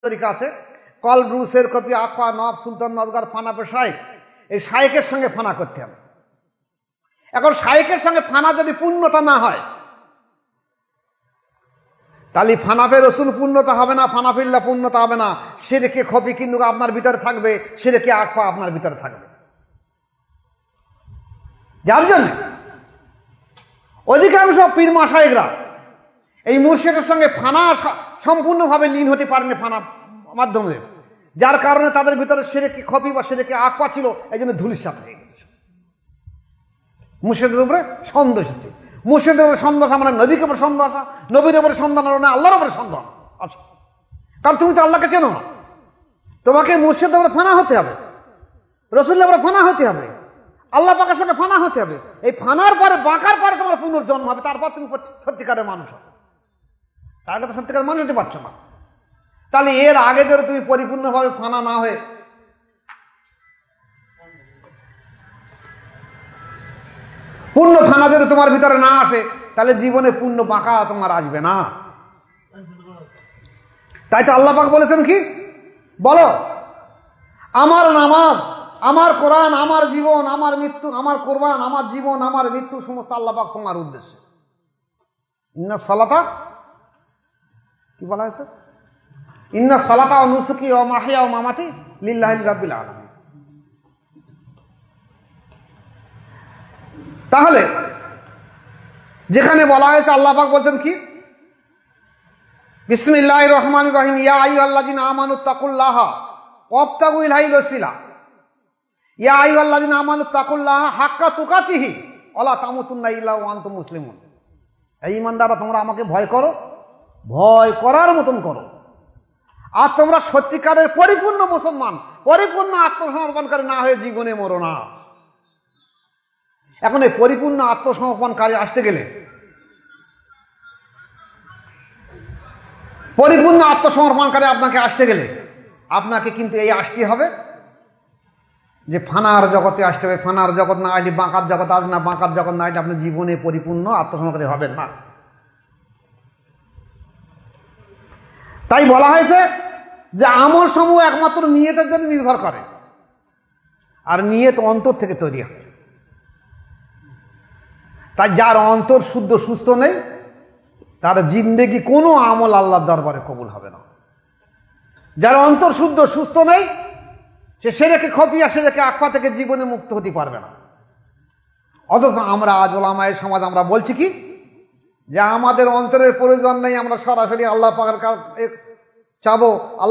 তরিকা আছে, call ব্রুসের copy আকোয়া নব সুলতান নজগার ফানা পে শাইক, এই শাইকের সঙ্গে ফানা করতে হবে। এখন শাইকের সঙ্গে ফানা যদি পূর্ণতা না হয়, তাহলে ফানাফে রসুল পূর্ণতা হবে না, ফানাফিল্লা পূর্ণতা হবে না। সেরেকে খপি কিন্তু আপনার ভিতরে থাকবে, সেরেকে আকোয়া আপনার ভিতরে থাকবে। যার জন্য অধিকাংশ পীর মাশায়েখরা এই মুর্শিদের সঙ্গে ফানা সম্পূর্ণভাবে লীন হতে পারেনি ফানা মাধ্যমে, যার কারণে তাদের ভিতরে সেরেকে খপি বা সেরেকে আকোয়া ছিল, এই জন্য ধূলিসাৎ হয়ে গেছে। মুর্শিদের উপরে সন্দেহ এসেছে। মুর্শিদের উপরে সন্দেহ মানে নবীকে উপরে সন্দেহ আসা, নবীর উপরে সন্দেহ না আল্লাহর উপরে সন্দেহ আচ্ছা। কারণ তুমি তো আল্লাহকে চেনো না, তোমাকে মুর্শিদের উপরে ফানা হতে হবে, রসুলের উপরে ফানা হতে হবে, আল্লাহ পাকের সঙ্গে ফানা হতে হবে। এই ফানার পরে বাঁকার পরে তোমার পুনর্জন্ম হবে, তারপর তুমি সত্যিকারের মানুষ হবে। তার আগে তো সত্যিকারের মানুষ হতে পারছো না। তাহলে এর আগে যদি তুমি পরিপূর্ণভাবে ফানা না হয়ে পূর্ণ ফানা যদি তোমার ভিতরে না আসে, তাহলে জীবনে পূর্ণ বাঁকা তোমার আসবে না। তাই তো আল্লাহ পাক বলেছেন কি, বলো আমার নামাজ, আমার কোরআন, আমার জীবন, আমার মৃত্যু, আমার কোরবান, আমার জীবন, আমার মৃত্যু সমস্ত আল্লাহ পাক তোমার উদ্দেশ্যে। ইন্না সালাতা, কি বলা হয়েছে, ইন্না সালাতা ওয়া নুসুকি ওয়া মাহইয়া ওয়া মামাতি লিল্লাহি রাব্বিল আলামিন। তাহলে যেখানে বলা হয়েছে আল্লাহ পাক বলছেন কি, বিসমিল্লাহির রহমানির রহিম, ইয়া আইয়ুহাল্লাযিনা আমানুত্তাকুল্লাহা ওয়াবতাগু ইলাইহিল ওয়াসিলা, ইয়া আইয়ুহাল্লাযিনা আমানুত্তাকুল্লাহা হাক্কা তুকাতিহি ওয়ালা তামুতুন্না ইল্লা ওয়া আনতুম মুসলিমুন। এই ঈমানদাররা, তোমরা আমাকে ভয় করো, ভয় করার মতন করো, আর তোমরা সত্যিকারের পরিপূর্ণ মুসলমান, পরিপূর্ণ আত্মসমর্পণকারী না হয়ে জীবনে মরো না। এখন এই পরিপূর্ণ আত্মসমর্পণকারী আসতে গেলে, পরিপূর্ণ আত্মসমর্পণকারী আপনাকে আসতে গেলে আপনাকে কিন্তু এই আসতে হবে যে ফানার জগতে আসতে হবে। ফানার জগৎ না আসলে বাঁকার জগৎ আসবে না, বাঁকার জগৎ না আসলে আপনি জীবনে পরিপূর্ণ আত্মসমর্পণকারী হবেন না। তাই বলা হয়েছে যে আমল সমূহ একমাত্র নিয়তের জন্য নির্ভর করে, আর নিয়ত অন্তর থেকে তৈরি হয়। তাই যার অন্তর শুদ্ধ সুস্থ নেই, তার জিন্দেগি কোনো আমল আল্লাহর দরবারে কবুল হবে না। যার অন্তর শুদ্ধ সুস্থ নেই, সে সেরেকে খপিয়া সেরেকে আকফা থেকে জীবনে মুক্ত হতে পারবে না। অথচ আমরা আজ ওলামায়ে সমাজ আমরা বলছি কি, যে আমাদের অন্তরের প্রয়োজন নেই, আমরা সরাসরি আল্লাহ পাকের কাছে চাবো, আল্লাহ